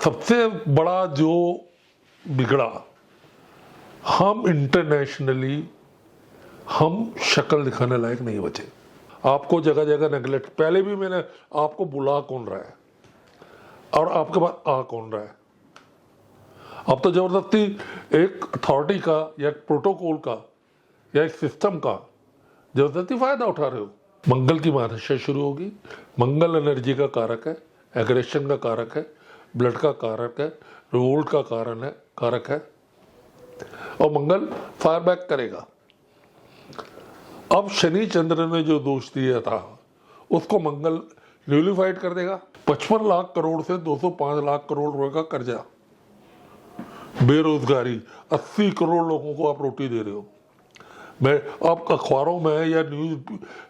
सबसे बड़ा जो बिगड़ा, हम इंटरनेशनली हम शक्ल दिखाने लायक नहीं बचे। आपको जगह जगह नेगलेक्ट, पहले भी मैंने आपको बुला कौन रहा है और आपके पास आ कौन रहा है। अब तो जबरदस्ती एक अथॉरिटी का या एक प्रोटोकॉल का या एक सिस्टम का जबरदस्ती फायदा उठा रहे हो। मंगल की महादशा शुरू होगी। मंगल एनर्जी का कारक है, एग्रेशन का कारक है, ब्लड का कारक है, रिवोल्ट का कारण है, कारक है, और मंगल फायर बैक करेगा। अब शनि चंद्र ने जो दोष दिया था उसको मंगल न्यूलिफाइड कर देगा। 55 लाख करोड़ से 205 लाख करोड़ रुपए का कर्जा, बेरोजगारी, 80 करोड़ लोगों को आप रोटी दे रहे हो। मैं अब अखबारों में या न्यूज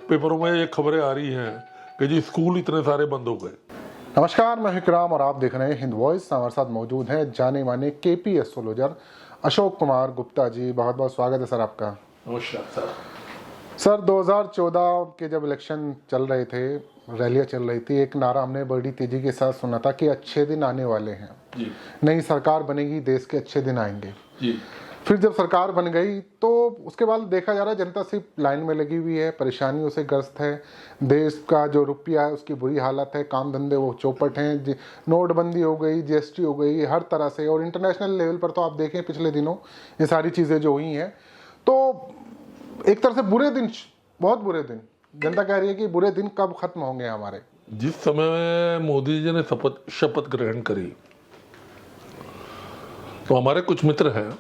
पेपरों में ये खबरें आ रही हैं कि जी स्कूल इतने सारे बंद हो गए। नमस्कार, मैं विक्रम और आप देख रहे हैं हिंद वॉइस। हमारे साथ मौजूद हैं जाने माने केपी एस्ट्रोलॉजर अशोक कुमार गुप्ता जी। बहुत बहुत स्वागत है सर आपका। नमस्कार सर। सर 2014 के जब इलेक्शन चल रहे थे, रैलियां चल रही थी, एक नारा हमने बड़ी तेजी के साथ सुना था कि अच्छे दिन आने वाले हैं जी। नई सरकार बनेगी, देश के अच्छे दिन आएंगे जी। फिर जब सरकार बन गई तो उसके बाद देखा जा रहा है जनता सिर्फ लाइन में लगी हुई है, परेशानियों से ग्रस्त है। देश का जो रुपया है उसकी बुरी हालत है, काम धंधे वो चौपट हैं, नोटबंदी हो गई, जीएसटी हो गई, हर तरह से। और इंटरनेशनल लेवल पर तो आप देखें पिछले दिनों ये सारी चीज़ें जो हुई हैं, तो एक तरह से बुरे दिन, बहुत बुरे दिन। जनता कह रही है कि बुरे दिन कब खत्म होंगे हमारे। जिस समय में मोदी जी ने शपथ ग्रहण करी तो हमारे कुछ मित्र हैं,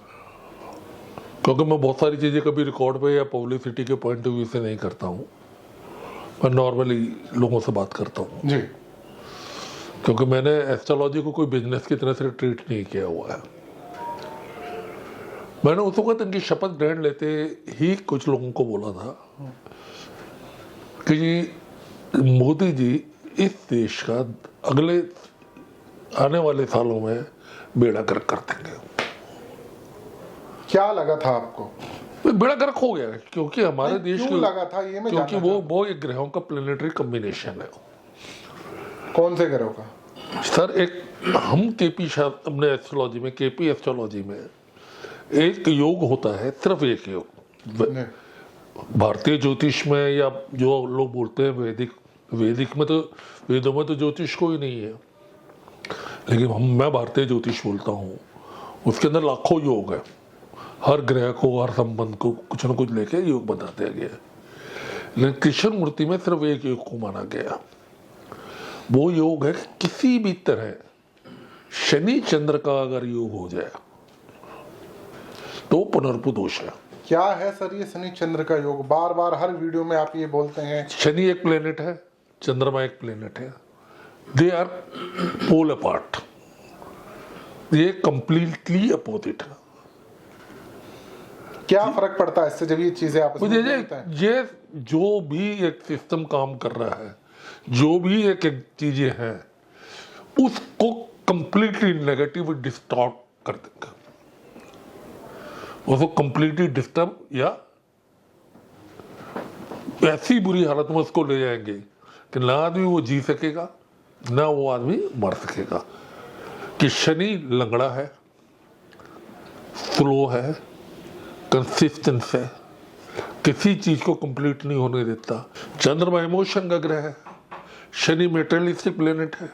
क्योंकि मैं बहुत सारी चीज़ें कभी रिकॉर्ड पे या पब्लिसिटी के पॉइंट ऑफ व्यू से नहीं करता हूँ, मैं नॉर्मली लोगों से बात करता हूँ जी। क्योंकि मैंने एस्ट्रोलॉजी को कोई बिजनेस की तरह से ट्रीट नहीं किया हुआ है। मैंने उस वक्त इनकी शपथ ग्रहण लेते ही कुछ लोगों को बोला था कि मोदी जी इस देश का अगले आने वाले सालों में बेड़ा गर्क कर देंगे। क्या लगा था आपको? बेड़ा गर्क हो गया, क्योंकि हमारे देश क्यों लगा था ये मैं क्योंकि वो एक ग्रहों का प्लेनेटरी कॉम्बिनेशन है। कौन से ग्रहों का सर? एक हम केपी अपने एस्ट्रोलॉजी में, केपी एस्ट्रोलॉजी में एक योग होता है, सिर्फ एक योग। भारतीय ज्योतिष में या जो लोग बोलते हैं वैदिक में, तो वेदों में तो ज्योतिष कोई नहीं है, लेकिन मैं भारतीय ज्योतिष बोलता हूँ। उसके अंदर लाखों योग है, हर ग्रह को, हर संबंध को कुछ न कुछ लेके योग बता दिया गया है। लेकिन कृष्ण मूर्ति में सिर्फ एक योग को माना गया। वो योग है किसी भी तरह शनि चंद्र का अगर योग हो जाए तो पुनर्पु दोष है। क्या है सर ये शनि चंद्र का योग? बार बार हर वीडियो में आप ये बोलते हैं। शनि एक प्लेनेट है, चंद्रमा एक प्लेनेट है, दे आर पोल अपार्ट, ये कंप्लीटली अपोजिट है। क्या फर्क पड़ता है इससे जब ये चीजें आपस में होता है? ये जो भी एक सिस्टम काम कर रहा है, जो भी एक चीजें हैं, उसको कंप्लीटली नेगेटिव डिस्टॉर्ट कर देगा, उसको कंप्लीटली डिस्टर्ब या ऐसी बुरी हालत में उसको ले जाएंगे कि ना आदमी वो जी सकेगा, ना वो आदमी मर सकेगा। कि शनि लंगड़ा है, स्लो है, कंसिस्टेंस है, किसी चीज को कंप्लीट नहीं होने देता। चंद्रमा इमोशन का ग्रह है, शनि मेटेरियलिस्टिक प्लेनेट है,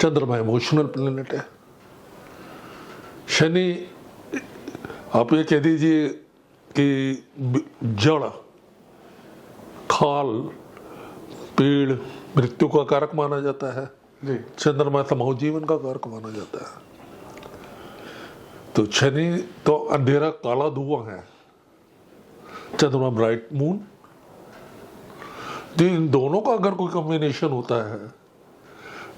चंद्रमा इमोशनल प्लेनेट है। शनि आप ये कह दीजिए कि जड़, खाल, पेड़, मृत्यु का कारक माना जाता है जी। चंद्रमा समाज जीवन का कारक माना जाता है। तो शनि तो अंधेरा काला धुआं है, चंद्रमा ब्राइट मून। तो इन दोनों का अगर कोई कॉम्बिनेशन होता है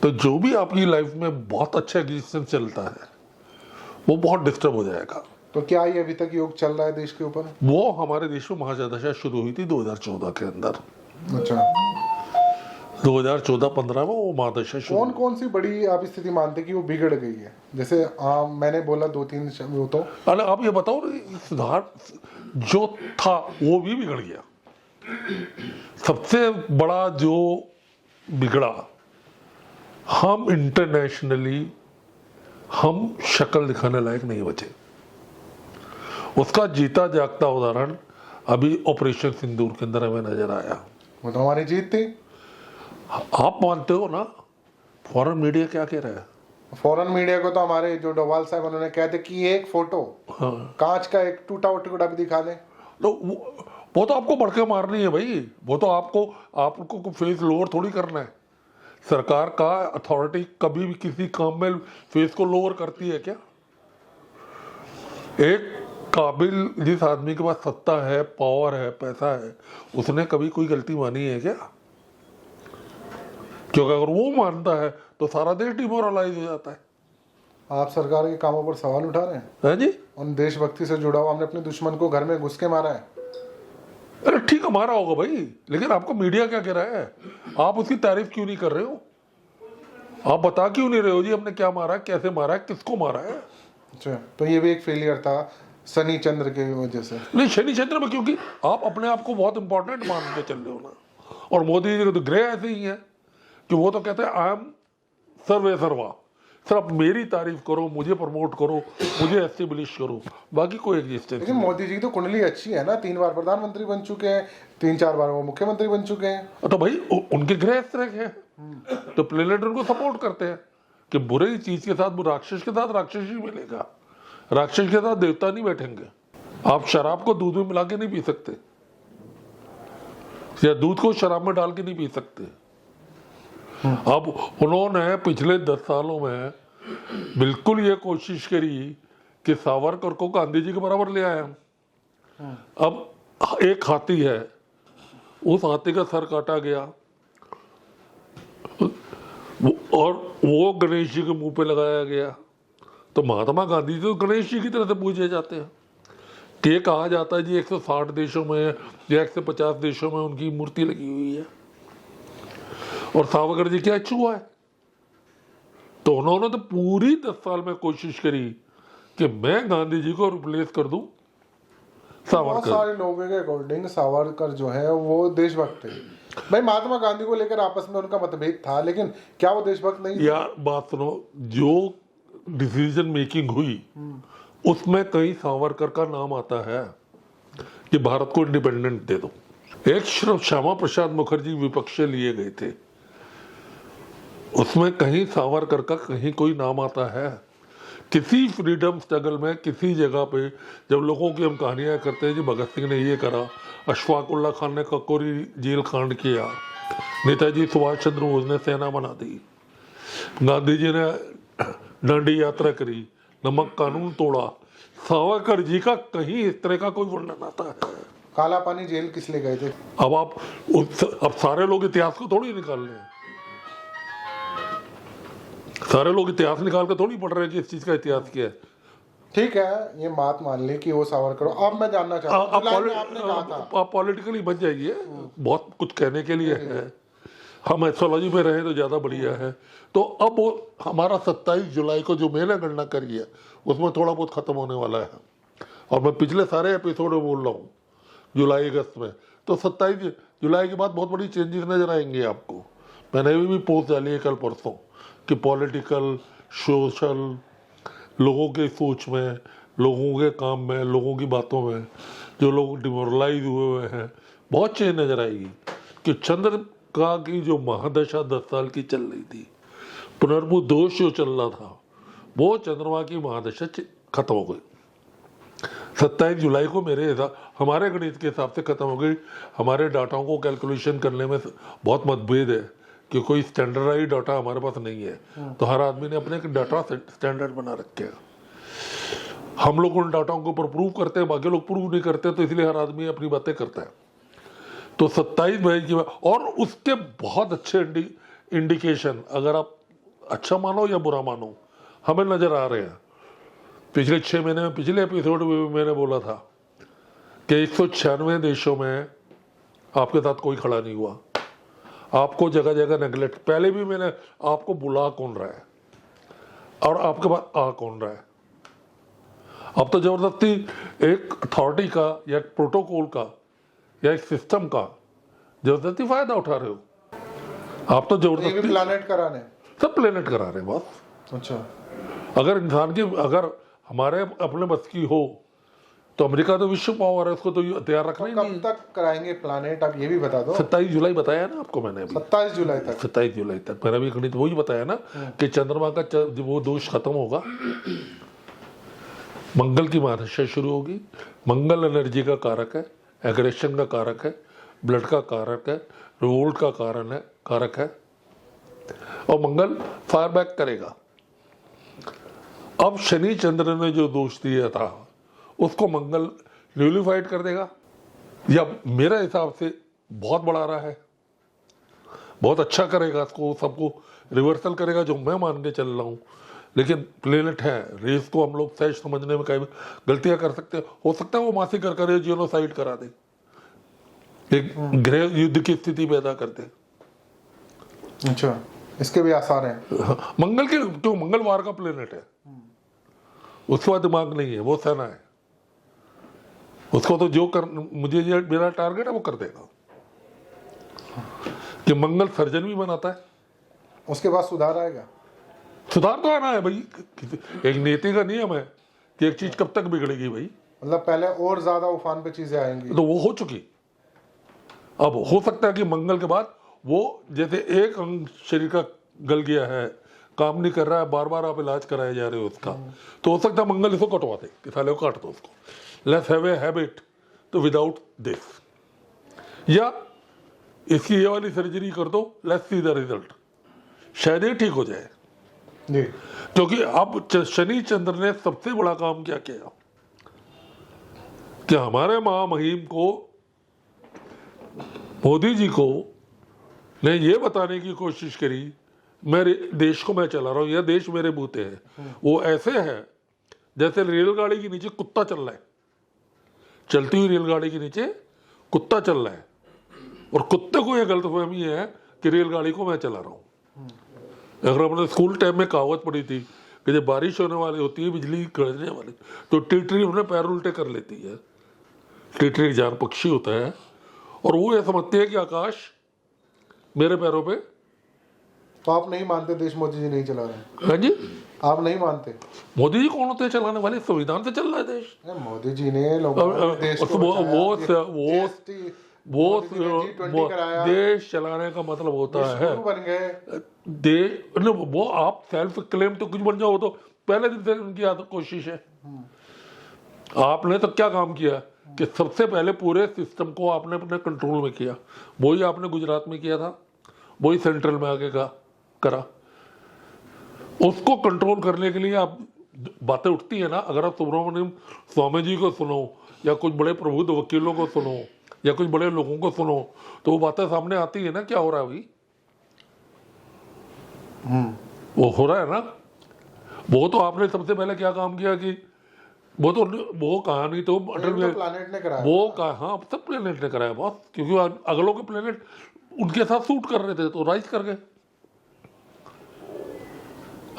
तो जो भी आपकी लाइफ में बहुत अच्छा एग्जिस्टेंस चलता है वो बहुत डिस्टर्ब हो जाएगा। तो क्या ये अभी तक योग चल रहा है देश के ऊपर? वो हमारे देश में महादशा शुरू हुई थी 2014 के अंदर। अच्छा, 2014-15 में वो महादशा शुरू। कौन कौन सी बड़ी आप स्थिति मानते कि वो बिगड़ गई है? जैसे मैंने बोला 2-3 वो तो अरे आप ये बताओ, सुधार जो था वो भी बिगड़ गया। सबसे बड़ा जो बिगड़ा, हम इंटरनेशनली हम शक्ल दिखाने लायक नहीं बचे। उसका जीता जागता उदाहरण अभी ऑपरेशन सिंदूर के अंदर हमें नजर आया। वो तो हमारी जीत थी। आप मानते हो ना फॉरेन मीडिया क्या कह रहा है? फॉरेन मीडिया को तो हमारे जो डोभाल साहब उन्होंने कहते कि एक फोटो कांच का एक टूटा हुआ टुकड़ा भी दिखा दे तो वो तो आपको बढ़के मारनी है भाई। वो तो आपको फेस लोअर थोड़ी करना है। सरकार का अथॉरिटी कभी भी किसी काम में फेस को लोअर करती है क्या? एक काबिल जिस आदमी के पास सत्ता है, पावर है, पैसा है, उसने कभी कोई गलती मानी है क्या? क्योंकि अगर वो मानता है तो सारा देश डिमोरलाइज हो जाता है। आप सरकार के कामों पर सवाल उठा रहे हैं? है जी। उन देशभक्ति से जुड़ा हुआ हमने अपने दुश्मन को घर में घुस के मारा है। अरे ठीक है, मारा होगा भाई, लेकिन आपको मीडिया क्या कह रहा है? आप उसकी तारीफ क्यों नहीं कर रहे हो? आप बता क्यों नहीं रहे हो जी हमने क्या मारा है, कैसे मारा है, किसको मारा है? अच्छा, तो ये भी एक फेलियर था शनि चंद्र की वजह से? नहीं, शनि चंद्र में, क्योंकि आप अपने आप को बहुत इंपॉर्टेंट मान के चल रहे हो ना। और मोदी जी के तो ग्रह ऐसे ही है कि वो तो कहते हैं आई एम सर्वे सर्वा, सर आप मेरी तारीफ करो, मुझे प्रमोट करो, मुझे एस्टेब्लिश करो, बाकी कोई एग्जिस्टेंस। लेकिन मोदी जी की तो कुंडली अच्छी है ना, 3 बार प्रधानमंत्री बन चुके हैं, 3-4 बार वो मुख्यमंत्री बन चुके हैं। तो भाई उनके ग्रह इस तरह के हैं तो प्लेनेट उनको सपोर्ट करते हैं कि बुरे चीज के साथ राक्षस के साथ राक्षस ही मिलेगा, राक्षस के साथ देवता नहीं बैठेंगे। आप शराब को दूध में मिला के नहीं पी सकते, या दूध को शराब में डाल के नहीं पी सकते। अब उन्होंने पिछले 10 सालों में बिल्कुल ये कोशिश करी कि सावरकर को गांधी जी के बराबर ले आए। अब एक हाथी है, उस हाथी का सर काटा गया और वो गणेश जी के मुंह पे लगाया गया, तो महात्मा गांधी जी तो गणेश जी की तरह से पूजे जाते हैं। कि कहा जाता है जी 160 देशों में या 150 देशों में उनकी मूर्ति लगी हुई है, और सावरकर जी क्या छुआ है? तो उन्होंने तो पूरी 10 साल में कोशिश करी कि मैं गांधी जी को रिप्लेस कर दूं बहुत सावरकर। सारे लोगों के अकॉर्डिंग सावरकर जो है वो देशभक्त थे। भाई महात्मा गांधी को लेकर आपस में उनका मतभेद था, लेकिन क्या वो देशभक्त नहीं थे? यार बात सुनो, जो डिसीजन मेकिंग हुई उसमें कहीं सावरकर का नाम आता है कि भारत को इंडिपेंडेंट दे दो। एक श्यामा प्रसाद मुखर्जी विपक्ष से लिए गए थे, उसमें कहीं सावरकर का कहीं कोई नाम आता है? किसी फ्रीडम स्ट्रगल में किसी जगह पे जब लोगों की हम कहानियां करते हैं जी भगत सिंह ने ये करा, अशफाकुल्ला खान ने ककोरी जेल कांड किया, नेताजी सुभाष चंद्र बोस ने सेना बना दी, गांधी जी ने डांडी यात्रा करी, नमक कानून तोड़ा, सावरकर जी का कहीं इस तरह का कोई वर्णन आता है? काला पानी जेल किस लिए गए थे? अब सारे लोग इतिहास को थोड़ी निकाल रहे हैं, सारे लोग इतिहास निकाल कर थोड़ी पढ़ रहे हैं कि इस चीज का इतिहास क्या है। ठीक है, ये बात मान ली कि वो सावरकर। अब मैं जानना चाहता हूं, आपने कहा था आप पॉलिटिकली बच जाइए, बहुत कुछ कहने के लिए है, हम एस्ट्रोलॉजी में रहे तो ज्यादा बढ़िया है। तो अब वो हमारा 27 जुलाई को जो मैंने गणना करी है उसमें थोड़ा बहुत खत्म होने वाला है, और मैं पिछले सारे एपिसोड में बोल रहा हूँ जुलाई अगस्त में, तो 27 जुलाई के बाद बहुत बड़ी चेंजेस नजर आएंगे आपको। मैंने अभी भी पोस्ट डाली है कल परसों कि पॉलिटिकल, सोशल, लोगों के सोच में, लोगों के काम में, लोगों की बातों में जो लोग डिमोरलाइज हुए हैं, बहुत चेंज नजर आएगी। कि चंद्र का की जो महादशा 10 साल की चल रही थी, पुनर्भूत दोष जो चल रहा था, वो चंद्रमा की महादशा खत्म हो गई 27 जुलाई को। मेरे हिसाब, हमारे गणित के हिसाब से खत्म हो गई। हमारे डाटाओं को कैलकुलेशन करने में बहुत मतभेद है कि कोई स्टैंडर्डाइज डाटा हमारे पास नहीं है, तो हर आदमी ने अपने एक डाटा स्टैंडर्ड बना रखे हैं। हम लोग उन डाटाओं को ऊपर प्रूव करते हैं, बाकी लोग प्रूव नहीं करते, तो इसलिए हर आदमी अपनी बातें करता है। तो 27 मई की बात, और उसके बहुत अच्छे इंडिकेशन, अगर आप अच्छा मानो या बुरा मानो, हमें नजर आ रहे हैं। पिछले 6 महीने में, पिछले एपिसोड में मैंने बोला था कि 196 देशों में आपके साथ कोई खड़ा नहीं हुआ, आपको जगह जगह नेगलेक्ट। पहले भी मैंने आपको बुला कौन रहा है और आपके पास आ कौन रहा है? अब तो जबरदस्ती एक अथॉरिटी का या एक प्रोटोकॉल का या एक सिस्टम का जबरदस्ती फायदा उठा रहे हो। आप तो जबरदस्ती प्लानेट कराने, सब प्लेनेट करा रहे हैं बस। अच्छा, अगर इंसान की, अगर हमारे अपने बस की हो तो अमेरिका तो विश्व पावर है, उसको तो तैयार रखना ही कब नहीं। तक कराएंगे प्लानेट, आप ये भी बता दो। 27 जुलाई बताया ना आपको मैंने अभी, 27 जुलाई तक। 27 जुलाई तक मेरा भी गणित वही बताया ना कि चंद्रमा का वो दोष खत्म होगा, मंगल की महादशा शुरू होगी। मंगल एनर्जी का कारक है, एग्रेशन का कारक है, ब्लड का कारक है, रिवोल्ट का कारण है, कारक है, और मंगल फायर बैक करेगा। अब शनि चंद्र ने जो दोष दिया था उसको मंगल न्यूलिफाइड कर देगा, या मेरे हिसाब से बहुत बढ़ा रहा है, बहुत अच्छा करेगा, इसको सबको रिवर्सल करेगा, जो मैं मान के चल रहा हूँ। लेकिन प्लेनेट है, रेस को हम लोग सहज समझने में कई गलतियां कर सकते हैं। हो सकता है वो मासी कर करे जीनोसाइड करा दे, एक गृह युद्ध की स्थिति पैदा कर दे। अच्छा, इसके भी आसार हैं। मंगल के क्यों, मंगलवार का प्लेनेट है, उसके बाद दिमाग नहीं है, वो सेना है, उसको तो जो कर, मुझे ये मेरा टारगेट है वो कर देगा। कि मंगल सर्जन भी बनाता है, उसके बाद सुधार आएगा। सुधार तो आना है भाई, एक नीति का नियम है कि एक चीज कब तक बिगड़ेगी भाई। मतलब पहले और ज्यादा उफान पे चीजें आएंगी। तो वो हो चुकी, अब हो सकता है कि मंगल के बाद वो, जैसे एक अंग शरीर का गल गया है, काम नहीं कर रहा है, बार बार आप इलाज कराए जा रहे हो उसका, तो हो सकता है मंगल इसको कटवा दे कि साले को काट दो उसको, लेट्स हैव ए हैबिट तो विदाउट दिस, या इसकी ये वाली सर्जरी कर दो, लेट्स सी द रिजल्ट, शायद ये ठीक हो जाए। जी। क्योंकि अब शनि चंद्र ने सबसे बड़ा काम क्या किया कि हमारे महामहिम को, मोदी जी को ने ये बताने की कोशिश करी मेरे देश को मैं चला रहा हूं, यह देश मेरे बूते हैं। वो ऐसे है जैसे रेलगाड़ी के नीचे कुत्ता चल रहा है, चलती हुई रेलगाड़ी के नीचे कुत्ता चल रहा है, और कुत्ते को यह गलतफहमी है कि रेलगाड़ी को मैं चला रहा हूं। अगर अपने स्कूल टाइम में कहावत पढ़ी थी कि जब बारिश होने वाली होती है, बिजली गरजने वाली, तो टिटरी अपने पैर उल्टे कर लेती है। टिटरी एक जान पक्षी होता है, और वो ये समझती है कि आकाश मेरे पैरों पे। तो आप नहीं मानते देश मोदी जी नहीं चला रहे? हाँ जी, आप नहीं मानते? मोदी जी कौन होते हैं चलाने वाले? संविधान से चल रहा है देश। मोदी जी ने लोगों को देश को वो देश चलाने का मतलब होता है बन गए वो आप सेल्फ क्लेम तो कुछ बन जाओ, तो पहले दिन से उनकी कोशिश है। आपने तो क्या काम किया कि सबसे पहले पूरे सिस्टम को आपने अपने कंट्रोल में किया, वही आपने गुजरात में किया था, वही सेंट्रल में आगे का करा। उसको कंट्रोल करने के लिए आप बातें उठती है ना, अगर आप सुब्रमण्यम स्वामी जी को सुनो, या कुछ बड़े प्रबुद्ध वकीलों को सुनो, या कुछ बड़े लोगों को सुनो, तो वो बातें सामने आती है ना, क्या हो रहा है भाई। वो हो रहा है ना। वो तो आपने सबसे पहले क्या काम किया कि वो कहानी तो प्लेनेट ने कराया, वो कहा, हाँ सब प्लेनेट ने कराया बॉस, क्योंकि अगलों के प्लेनेट उनके साथ सूट कर रहे थे तो राइज कर गए,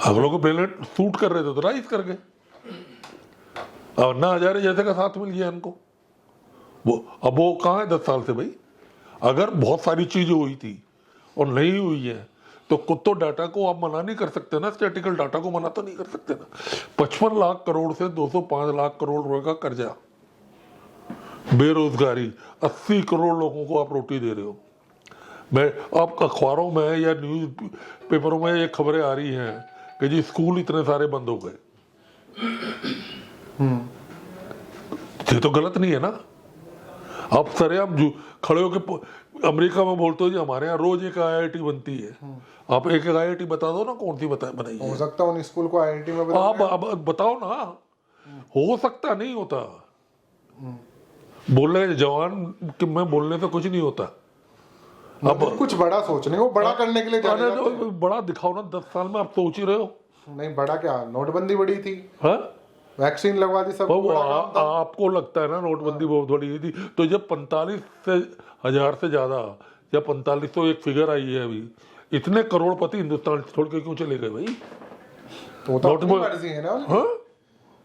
अगलों के प्लेनेट सूट कर रहे थे तो राइज कर गए। और ना हजारे जैसे का साथ मिल गया इनको। अब वो कहाँ है 10 साल से भाई। अगर बहुत सारी चीजें हुई थी और नहीं हुई है तो खुद तो डाटा को आप मना नहीं कर सकते ना, स्टैटिकल डाटा को मना तो नहीं कर सकते ना। 55 लाख करोड़ से 205 लाख करोड़ रुपए का कर्जा, बेरोजगारी, 80 करोड़ लोगों को आप रोटी दे रहे हो। मैं आप अखबारों में या न्यूज पेपरों में ये खबरें आ रही हैं कि जी स्कूल इतने सारे बंद हो गए, ये तो गलत नहीं है ना। आप सरेआम खड़े होकर अमेरिका में बोलते हो जी हमारे यहाँ रोज एक IIT बनती है, आप एक IIT बता दो ना, कौन सी बनाई है। हो सकता है उन स्कूल को IIT में आप बताओ ना, हो सकता नहीं होता। बोलने जवान कि मैं बोलने से कुछ नहीं होता। अब कुछ बड़ा सोचने को, बड़ा करने के लिए तो बड़ा दिखाओ ना, 10 साल में आप सोच ही रहे हो। नहीं बड़ा क्या, नोटबंदी बड़ी थी, हाँ वैक्सीन लगवा दी सब। आपको लगता है ना नोटबंदी बहुत बड़ी थी, तो जब 45,000 से ज्यादा या 4500 एक फिगर आई है अभी, इतने करोड़पति हिंदुस्तान छोड़ के क्यों चले गए भाई? तो अपनी मर्जी है ना। हाँ?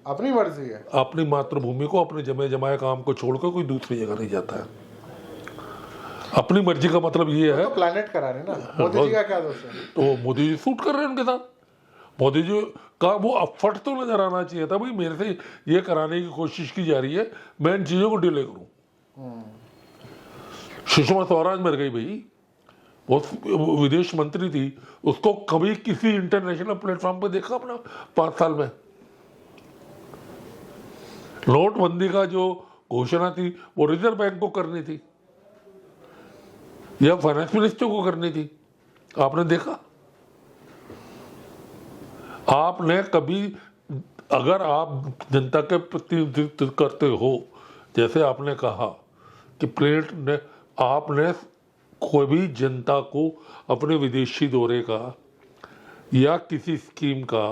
अपनी मर्जी है। अपनी मातृभूमि को, अपने जमे जमाए काम को छोड़कर कोई दूसरी जगह नहीं जाता है। अपनी मर्जी का मतलब ये है, तो प्लैनेट करा रहे ना, मोदी जी का क्या दोष है? तो मोदी जी सूट कर रहे हैं उनके साथ। मोदी जी का वो अफर्ट तो नजर आना चाहिए था, भाई मेरे से ये कराने की कोशिश की जा रही है, मैं इन चीजों को डिले करूं। सुषमा स्वराज मर गई भाई, वो विदेश मंत्री थी, उसको कभी किसी इंटरनेशनल प्लेटफॉर्म पे देखा अपना 5 साल में? नोटबंदी का जो घोषणा थी वो रिजर्व बैंक को करनी थी या फाइनेंस मिनिस्टर को करनी थी, आपने देखा? आपने कभी, अगर आप जनता के प्रतिनिधित्व करते हो, जैसे आपने कहा कि प्लेट ने, आपने कोई भी जनता को अपने विदेशी दौरे का या किसी स्कीम का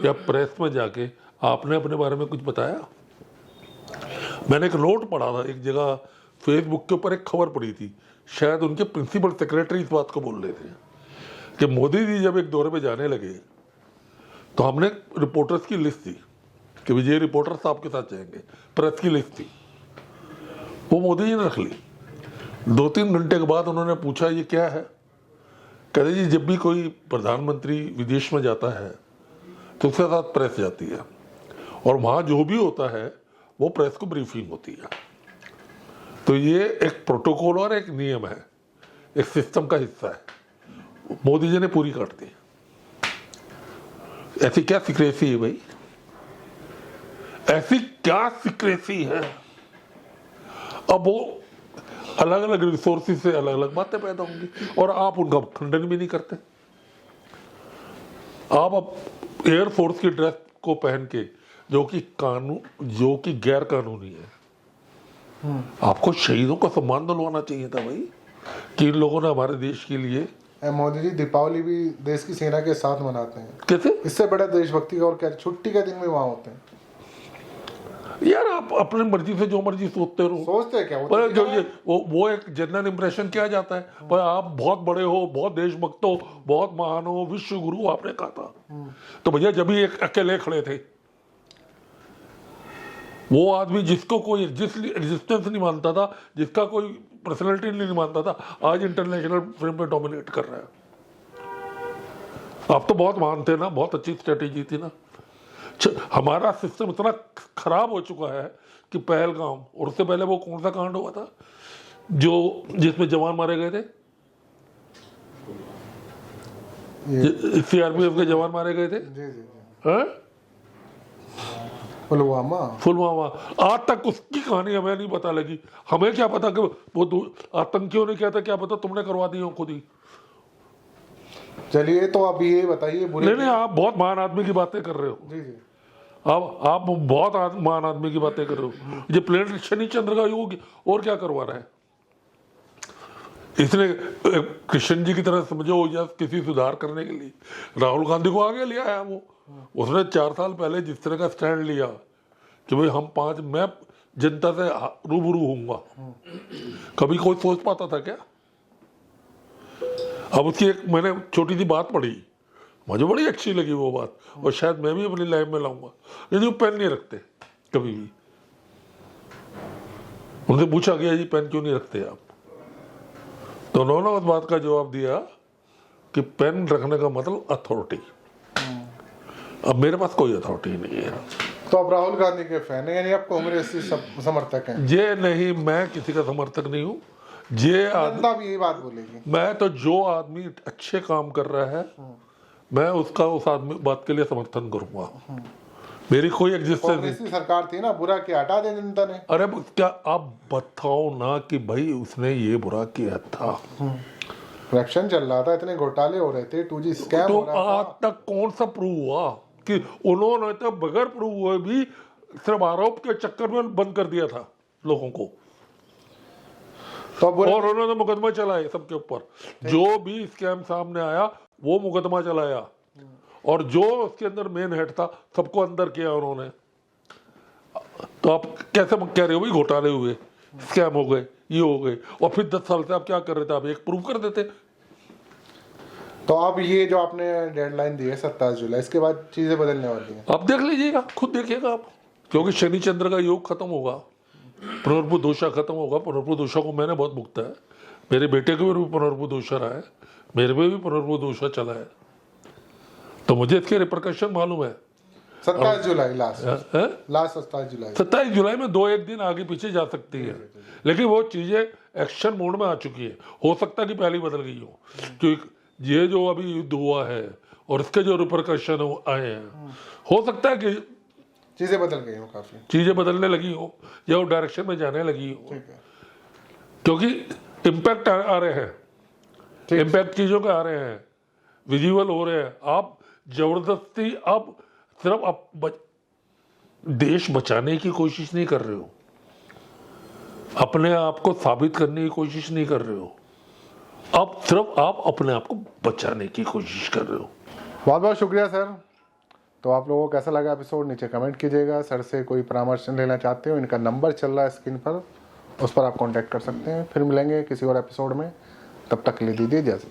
या प्रेस में जाके आपने अपने बारे में कुछ बताया? मैंने एक नोट पढ़ा था एक जगह, फेसबुक के ऊपर एक खबर पड़ी थी, शायद उनके प्रिंसिपल सेक्रेटरी इस बात को बोल रहे थे कि मोदी जी जब एक दौरे पे जाने लगे तो हमने रिपोर्टर्स की लिस्ट दी कि विजय रिपोर्टर्स आपके साथ जाएंगे, प्रेस की लिस्ट थी, वो मोदी जी ने रख ली। 2-3 घंटे के बाद उन्होंने पूछा ये क्या है? कहते जी जब भी कोई प्रधानमंत्री विदेश में जाता है तो उसके साथ प्रेस जाती है और वहाँ जो भी होता है वो प्रेस को ब्रीफिंग होती है। तो ये एक प्रोटोकॉल और एक नियम है, एक सिस्टम का हिस्सा है। मोदी जी ने पूरी काट दी। ऐसी क्या सिक्रेसी है भाई? ऐसी क्या सिक्रेसी है? अब वो अलग अलग रिसोर्सेज से अलग अलग बातें पैदा होंगी और आप उनका खंडन भी नहीं करते। आप अब एयरफोर्स की ड्रेस को पहन के, जो कि गैर कानूनी है, आपको शहीदों का सम्मान दिलवाना चाहिए था भाई, कि इन लोगों ने हमारे देश के लिए। मोदी जी दीपावली भी देश की सेना के साथ मनाते हैं। कैसे? इससे बड़ा देशभक्ति का और क्या? छुट्टी के दिन भी वहाँ होते हैं। यार आप अपनी मर्जी से जो मर्जी सोचते रहो। सोचते हैं क्या? पर जो ये वो एक जनरल इंप्रेशन किया जाता है, पर आप बहुत बड़े हो, बहुत देशभक्त हो, बहुत महान हो, विश्व गुरु आपने कहा था। तो भैया जब भी एक अकेले खड़े थे, वो आदमी जिसको कोई एग्जिस्टेंस नहीं मानता था, जिसका कोई पर्सनैलिटी नहीं मानता था, आज इंटरनेशनल फिल्म पे डोमिनेट कर रहा है। आप तो बहुत महान थे ना, बहुत अच्छी स्ट्रेटेजी थी ना। हमारा सिस्टम इतना खराब हो चुका है कि पहलगाम, और उससे पहले वो कौन सा कांड हुआ था जिसमें जवान मारे गए थे, सीआरपीएफ के जवान मारे गए थे। जी जी हैं? पुलवामा। आज तक उसकी कहानी हमें नहीं पता लगी। हमें क्या पता कि वो आतंकियों ने किया था, क्या पता तुमने करवा दी हो खुद ही। चलिए तो आप ये बताइए। नहीं, आप बहुत महान आदमी की बातें कर रहे हो। जी जी। आप बहुत महान आदमी की बातें कर रहे हो। ये प्लेनेट शनि चंद्र का योग और क्या करवा रहा है? इसने कृष्ण जी की तरह समझो, या किसी सुधार करने के लिए राहुल गांधी को आगे लिया है। वो उसने 4 साल पहले जिस तरह का स्टैंड लिया कि भाई मैं जनता से रूबरू होऊंगा, कभी कोई सोच पाता था क्या? अब उसकी एक मैंने छोटी सी बात पढ़ी, मुझे बड़ी अच्छी लगी वो बात, और शायद मैं भी अपनी लाइफ में लाऊंगा। यदि वो पेन नहीं रखते कभी भी, उनसे पूछा गया जी पेन क्यों नहीं रखते आप, तो उन्होंने उस बात का जवाब दिया कि पेन रखने का मतलब अथॉरिटी। अब मेरे पास कोई अथॉरिटी नहीं है। तो आप राहुल गांधी के फैन हैं, यानी आप कांग्रेस समर्थक हैं? ये नहीं, मैं किसी का समर्थक नहीं हूँ। जनता भी यही बात बोलेगी। मैं तो जो आदमी अच्छे काम कर रहा है, मैं उस आदमी बात के लिए समर्थन करूंगा। मेरी कोई एग्जिस्टेंस नहीं। सरकार थी ना, बुरा किया, हटा दे जनता ने। अरे क्या आप बताओ ना कि भाई उसने ये बुरा किया था। करप्शन चल रहा था, इतने घोटाले हो रहे थे, 2G स्कैम तो हो रहा था। आज तक कौन सा प्रूव हुआ कि उन्होंने तो बगैर प्रूव हुए भी सिर्फ आरोप के चक्कर में बंद कर दिया था लोगों को, तो और उन्होंने मुकदमा चलाए सबके ऊपर। जो भी स्कैम सामने आया वो मुकदमा चलाया, और जो उसके अंदर मेन हेड था सबको अंदर किया उन्होंने। तो आप कैसे कह रहे हो भाई घोटाले हुए, स्कैम हो गए, ये हो गए, और फिर 10 साल से आप क्या कर रहे थे? आप एक प्रूव कर देते। तो अब ये जो आपने डेडलाइन दी है 27 जुलाई, इसके बाद चीजें बदलने वाली हैं। आप देख लीजिएगा, खुद देखिएगा आप, क्योंकि शनि चंद्र का योग खत्म होगा, पुनर्भु दोषा खत्म होगा। पुनर्भु दोषा को मैंने बहुत भुगता है, मेरे बेटे के भी पुनर्भु दोषा रहा है, मेरे में भी पुनर्भु दोषा चला है, तो मुझे इसके रिपरकशन मालूम है। 27 जुलाई लास्ट 27 जुलाई 27 जुलाई में 2-1 दिन आगे पीछे जा सकती है, लेकिन वो चीजें एक्शन मोड में आ चुकी है। हो सकता है कि पहले बदल गई हो, क्योंकि ये जो अभी युद्ध हुआ है और इसके जो रिपरकशन आए हैं, हो सकता है कि चीजें बदल गई हो, काफी चीजें बदलने लगी हो या वो डायरेक्शन में जाने लगी हो, ठीक है। क्योंकि इम्पैक्ट आ रहे हैं, इम्पैक्ट चीजों के आ रहे हैं, विजिबल हो रहे हैं। आप जबरदस्ती अब सिर्फ देश बचाने की कोशिश नहीं कर रहे हो, अपने आप को साबित करने की कोशिश नहीं कर रहे हो, अब सिर्फ आप अपने आप को बचाने की कोशिश कर रहे हो। बहुत बहुत शुक्रिया सर। तो आप लोगों को कैसा लगा एपिसोड नीचे कमेंट कीजिएगा। सर से कोई परामर्श लेना चाहते हो, इनका नंबर चल रहा है स्क्रीन पर, उस पर आप कांटेक्ट कर सकते हैं। फिर मिलेंगे किसी और एपिसोड में, तब तक के लिए दीजिए इजाज़त।